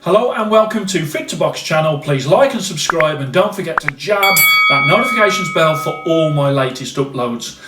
Hello and welcome to Fit to Box channel. Please like and subscribe and don't forget to jab that notifications bell for all my latest uploads.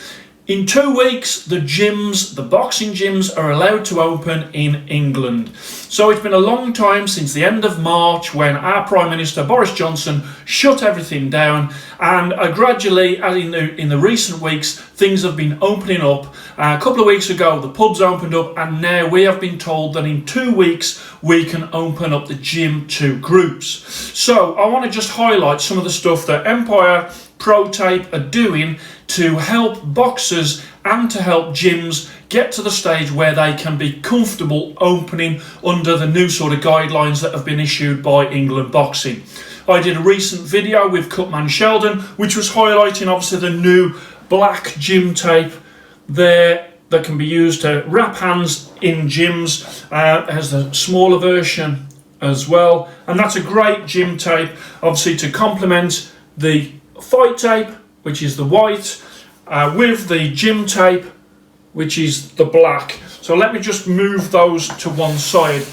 In 2 weeks, the boxing gyms are allowed to open in England. So it's been a long time since the end of March when our Prime Minister Boris Johnson shut everything down, and gradually, as in the recent weeks, things have been opening up. A couple of weeks ago, the pubs opened up, and now we have been told that in 2 weeks, we can open up the gym to groups. So I want to just highlight some of the stuff that Empire Pro Tape are doing to help boxers and to help gyms get to the stage where they can be comfortable opening under the new sort of guidelines that have been issued by England Boxing. I did a recent video with Cutman Sheldon, which was highlighting obviously the new black gym tape there that can be used to wrap hands in gyms. Has the smaller version as well, and that's a great gym tape, obviously to complement the fight tape, which is the white, with the gym tape, which is the black. So let me just move those to one side.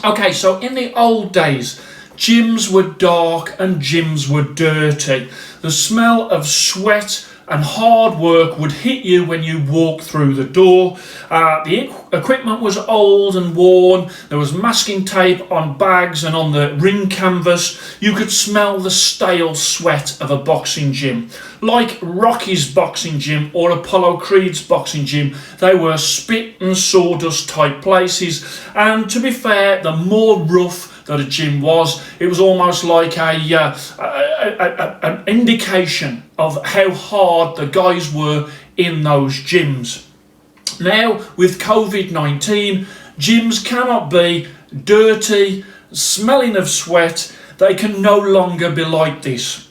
Okay, so in the old days, gyms were dark and gyms were dirty. The smell of sweat and hard work would hit you when you walked through the door. The equipment was old and worn. There was masking tape on bags and on the ring canvas. You could smell the stale sweat of a boxing gym. Like Rocky's boxing gym or Apollo Creed's boxing gym, they were spit and sawdust type places. And to be fair, the more rough that a gym was, it was almost like an indication of how hard the guys were in those gyms. Now, with COVID-19, gyms cannot be dirty, smelling of sweat. They can no longer be like this.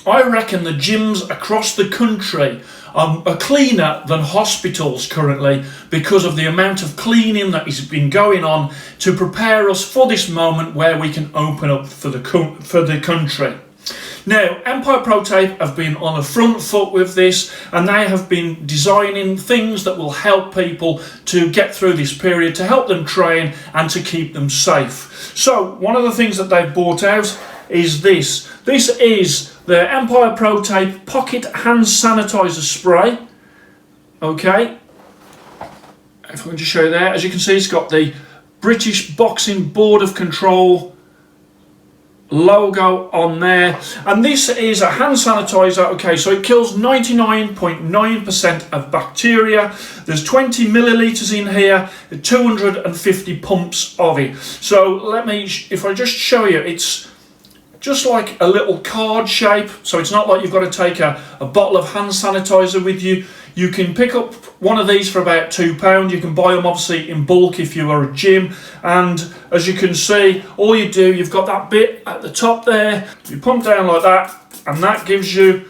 I reckon the gyms across the country are cleaner than hospitals currently because of the amount of cleaning that has been going on to prepare us for this moment where we can open up for the country. Now, Empire Pro Tape have been on the front foot with this, and they have been designing things that will help people to get through this period, to help them train and to keep them safe. So one of the things that they've brought out is this. This is the Empire Pro Tape Pocket Hand Sanitizer Spray. Okay, if I can just show you there, as you can see, it's got the British Boxing Board of Control logo on there, and this is a hand sanitizer. Okay, so it kills 99.9% of bacteria. There's 20 milliliters in here, 250 pumps of it. So let me, if I just show you, it's just like a little card shape, so it's not like you've got to take a bottle of hand sanitizer with you. You can pick up one of these for about £2. You can buy them obviously in bulk if you are a gym, and as you can see, all you do, you've got that bit at the top there, you pump down like that, and that gives you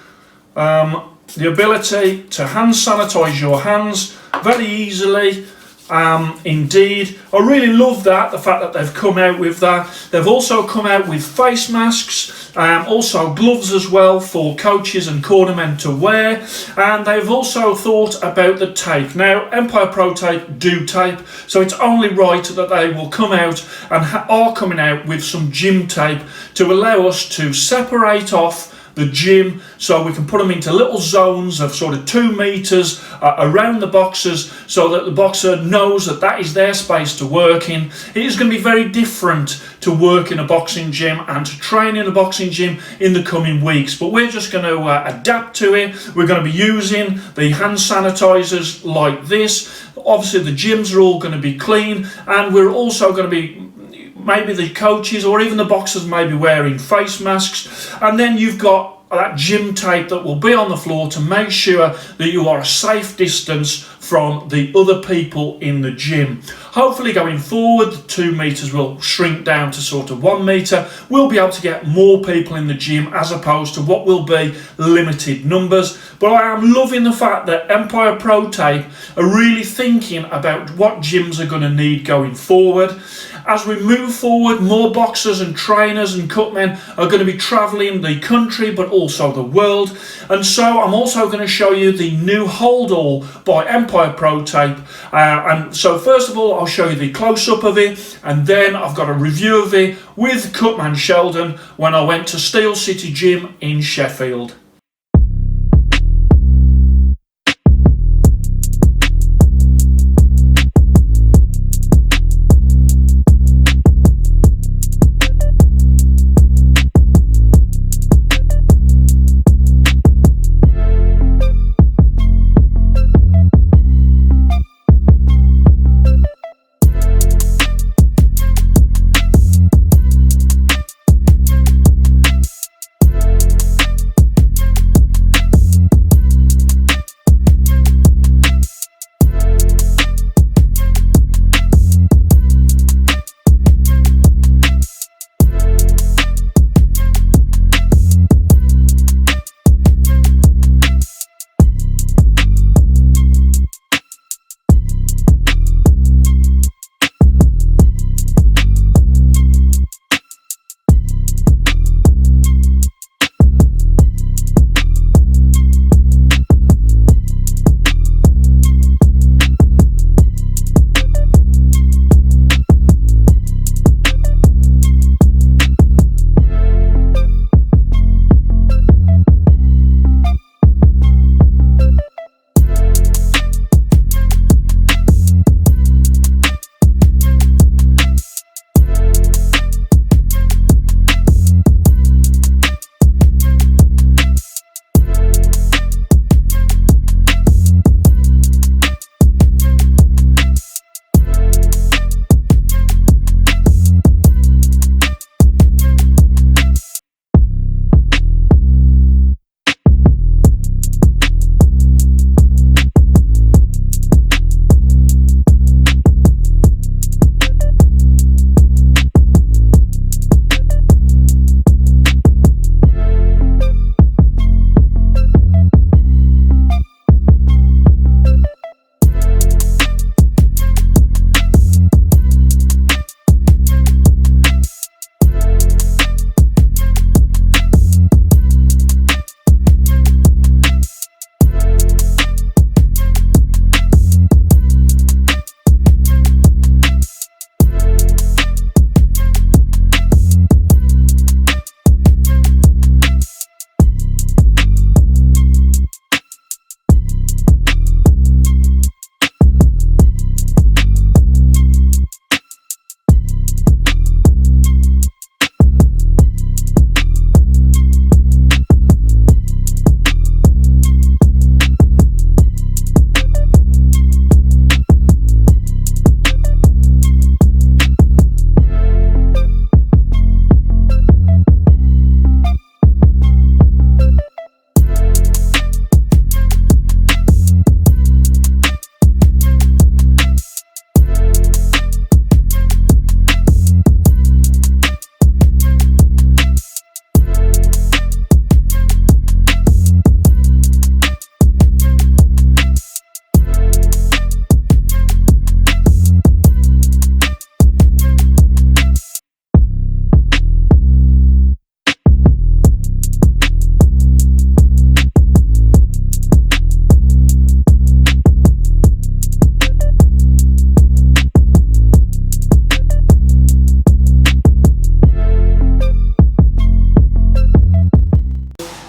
the ability to hand sanitize your hands very easily. Indeed, I really love that, the fact that they've come out with that. They've also come out with face masks, also gloves as well for coaches and cornermen to wear, and they've also thought about the tape. Now, Empire Pro Tape do tape, so it's only right that they will come out and are coming out with some gym tape to allow us to separate off the gym, so we can put them into little zones of sort of 2 meters around the boxers, so that the boxer knows that that is their space to work in. It is going to be very different to work in a boxing gym and to train in a boxing gym in the coming weeks, but we're just going to adapt to it. We're going to be using the hand sanitizers like this. Obviously the gyms are all going to be clean, and we're also going to be, maybe the coaches or even the boxers may be wearing face masks, and then you've got that gym tape that will be on the floor to make sure that you are a safe distance from the other people in the gym. Hopefully going forward, the 2 meters will shrink down to sort of 1 meter. We'll be able to get more people in the gym as opposed to what will be limited numbers. But I am loving the fact that Empire Pro Tape are really thinking about what gyms are going to need going forward. as we move forward, more boxers and trainers and cutmen are going to be travelling the country but also the world, and so I'm also going to show you the new Holdall by Empire Pro Tape. And so first of all I'll show you the close-up of it, and then I've got a review of it with Cutman Sheldon when I went to Steel City Gym in Sheffield.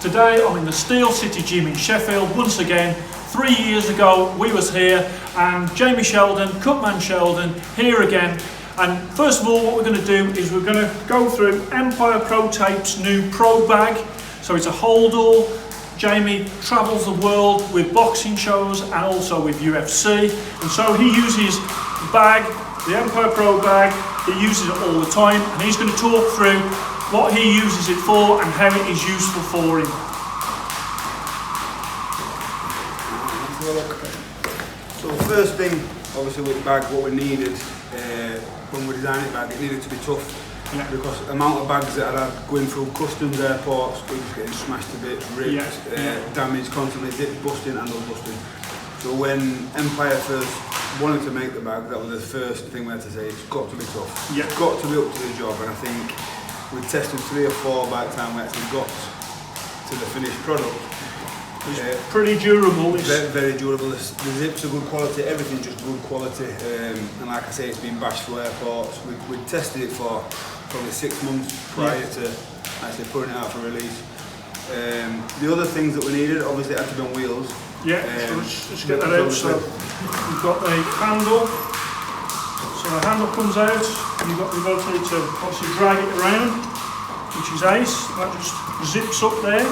Today I'm in the Steel City Gym in Sheffield once again. 3 years ago we was here, and Jamie Sheldon, Cutman Sheldon, here again. And first of all, what we're going to do is we're going to go through Empire Pro Tape's new Pro Bag. So it's a hold-all. Jamie travels the world with boxing shows and also with UFC, and so he uses the bag, the Empire Pro Bag. He uses it all the time, and he's going to talk through what he uses it for and how it is useful for him. So the first thing, obviously with the bag, what we needed when we designed the bag, it needed to be tough. Yeah. Because the amount of bags that I had going through customs airports, we was getting smashed to bits, ripped, damaged constantly, busting and unbusting. So when Empire first wanted to make the bag, that was the first thing we had to say, it's got to be tough. Yeah. It's got to be up to the job, and I think we tested 3 or 4 by the time we actually got to the finished product. It's pretty durable. It's very, very durable. The zips are good quality, everything's just good quality. And like I say, it's been bashed through airports. We tested it for probably 6 months prior to actually putting it out for release. The other things that we needed, obviously it had to be on wheels. Yeah, so let's get that out. So we've got the handle. So the handle comes out, and you've got the ability to obviously drag it around, which is ace. That just zips up there.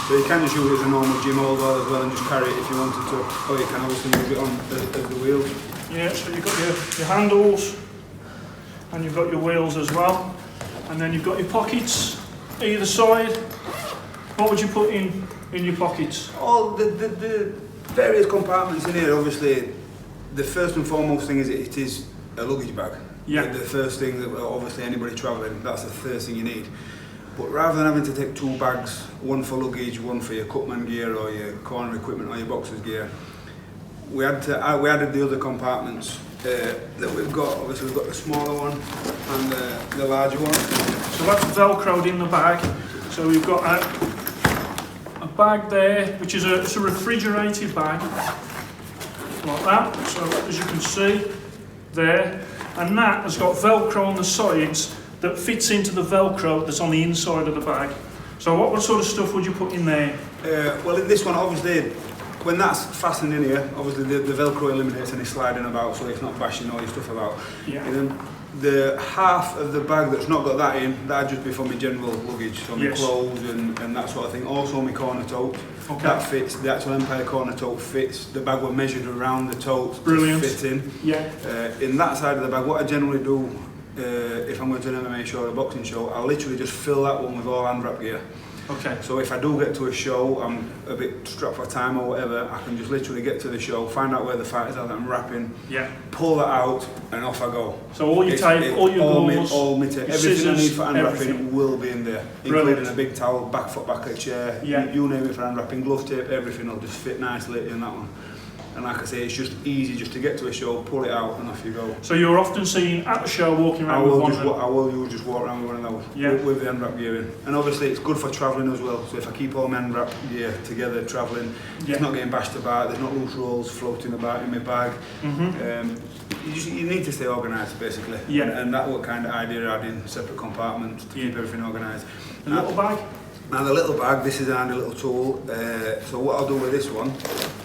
So you can just use it as a normal gym holder as well and just carry it if you wanted to. Or you can obviously use it on as the wheels. Yeah, so you've got your handles, and you've got your wheels as well. And then you've got your pockets either side. What would you put in your pockets? All the various compartments in here, obviously, the first and foremost thing is it is a luggage bag. Yeah. The first thing that obviously anybody travelling, that's the first thing you need. But rather than having to take 2 bags, one for luggage, one for your cutman gear or your corner equipment or your boxer's gear, we added the other compartments that we've got. Obviously we've got the smaller one and the larger one. So that's velcroed in the bag. So we've got a bag there, which is it's a refrigerated bag, like that. So as you can see there, and that has got velcro on the sides that fits into the velcro that's on the inside of the bag. So what sort of stuff would you put in there? Well, in this one, obviously, when that's fastened in here, obviously the velcro eliminates any sliding about, so it's not bashing all your stuff about. Yeah. And then the half of the bag that's not got that in, that'd just be for my general luggage, so my clothes and that sort of thing. Also my corner tote, that fits, the actual Empire corner tote fits. The bag was measured around the tote to fit in. Yeah. In that side of the bag, what I generally do, if I'm going to an MMA show or a boxing show, I'll literally just fill that one with all hand wrap gear. Okay. So if I do get to a show, I'm a bit strapped for time or whatever, I can just literally get to the show, find out where the fighters are that I'm wrapping, pull that out, and off I go. So all your tape, all your gauze, everything scissors, I need for hand wrapping will be in there, including a big towel, back foot, back of a chair, you name it for hand wrapping, glove tape, everything will just fit nicely in that one. And like I say, it's just easy just to get to a show, pull it out, and off you go. So you're often seen at the show walking around with one of them? I will just walk around with one of those, with the hand wrap gear in. And obviously it's good for travelling as well, so if I keep all my hand wrap gear together travelling, it's not getting bashed about, there's not loose rolls floating about in my bag. You need to stay organised basically, and that what kind of idea adding separate compartments to keep everything organised. A little bag? Now the little bag, this is a handy little tool, so what I'll do with this one,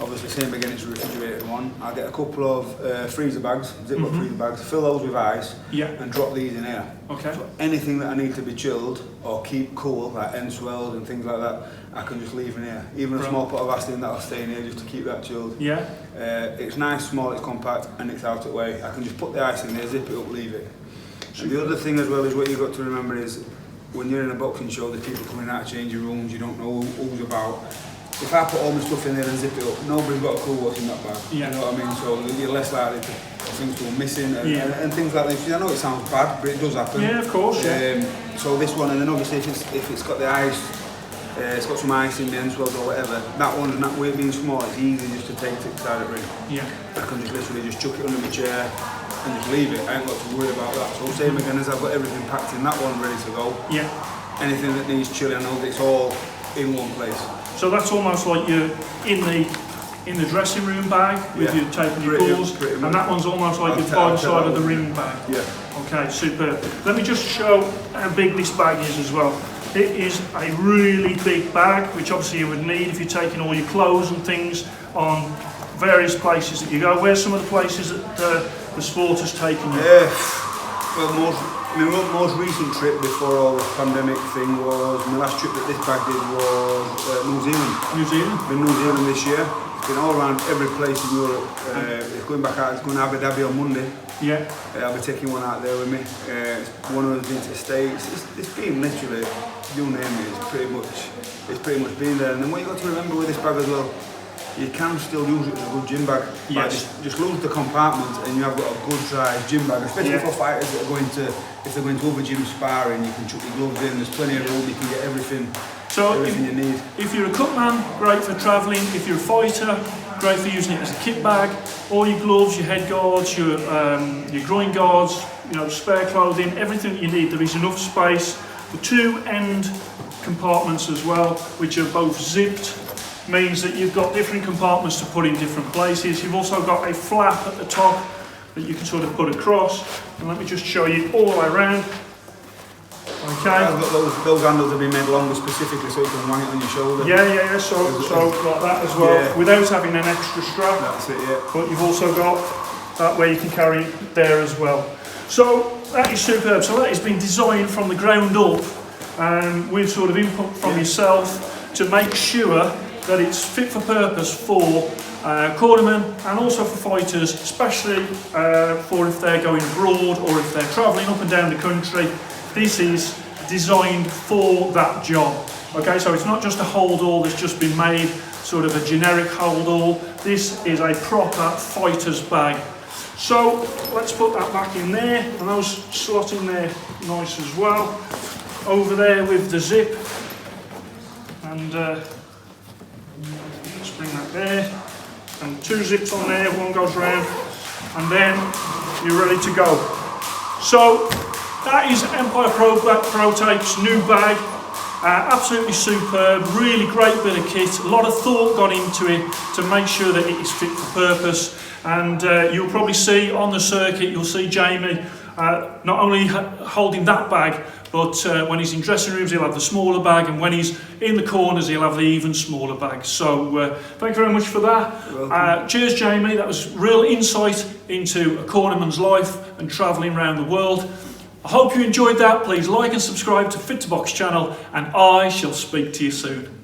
obviously same again, it's a refrigerated one, I'll get a couple of freezer bags, zip-up freezer bags, fill those with ice and drop these in here. Okay. So anything that I need to be chilled or keep cool, like end swells and things like that, I can just leave in here. Even a small pot of Vaseline that'll stay in here just to keep that chilled. Yeah. It's nice, small, it's compact and it's out of the way. I can just put the ice in there, zip it up, leave it. And the other thing as well is what you've got to remember is when you're in a boxing show, there's people coming out of changing rooms, you don't know who's about. If I put all my stuff in there and zip it up, nobody's got a clue what's in that bag. You know what I mean? So you're less likely to things go missing and things like this. I know it sounds bad, but it does happen. Yeah, of course. So this one, and then obviously if it's got the ice, it's got some ice in the end swells or whatever, that one's not, with it being small, it's easy just to take it side of the ring. Yeah. I can just literally just chuck it under my chair and just leave it. I ain't got to worry about that. So same again as I've got everything packed in that one ready to go. Yeah. Anything that needs chilling, I know that it's all in one place. So that's almost like you're in the dressing room bag with your tape and your gauze, and that one's almost like you're by the side of the ring bag. Yeah. Okay, superb. Let me just show how big this bag is as well. It is a really big bag, which obviously you would need if you're taking all your clothes and things on various places that you go. Where's some of the places that the sport has taken you? Well, most recent trip before all the pandemic thing was, my last trip that this bag did was New Zealand. New Zealand? Been New Zealand this year. It's been all around every place in Europe. It's going back out, it's going to Abu Dhabi on Monday. Yeah. I'll be taking one out there with me. One of the been to the States. It's been literally, you name it, it's pretty much been there. And then what you got to remember with this bag as well, you can still use it as a good gym bag. Yes. Just lose the compartment and you have got a good sized gym bag, especially for fighters that are going to, if they're going to other gym sparring, you can chuck your gloves in, there's plenty of room, you can get everything, you need. If you're a cut man, great for travelling. If you're a fighter, great for using it as a kit bag. All your gloves, your head guards, your groin guards, you know, spare clothing, everything that you need. There is enough space. The two end compartments as well, which are both zipped, means that you've got different compartments to put in different places. You've also got a flap at the top that you can sort of put across. And let me just show you all the way around. Okay. I've got those handles have been made longer specifically so you can wang it on your shoulder. Yeah. So like that as well, yeah. without having an extra strap. That's it, yeah. But you've also got that where you can carry it there as well. So that is superb. So that has been designed from the ground up, with sort of input from yourself to make sure that it's fit for purpose for cornermen and also for fighters, especially for if they're going abroad or if they're travelling up and down the country. This is designed for that job. Okay, so it's not just a hold-all that's just been made, sort of a generic hold-all. This is a proper fighter's bag. So let's put that back in there, and those slot in there nice as well. Over there with the zip, and let's bring that there, and two zips on there, one goes round, and then you're ready to go. So that is Empire Pro-Tape's new bag. Absolutely superb, really great bit of kit. A lot of thought got into it to make sure that it is fit for purpose. And you'll probably see on the circuit, you'll see Jamie not only holding that bag, but when he's in dressing rooms, he'll have the smaller bag, and when he's in the corners, he'll have the even smaller bag. So thank you very much for that. Cheers, Jamie. That was real insight into a cornerman's life and travelling around the world. I hope you enjoyed that. Please like and subscribe to Fit to Box channel, and I shall speak to you soon.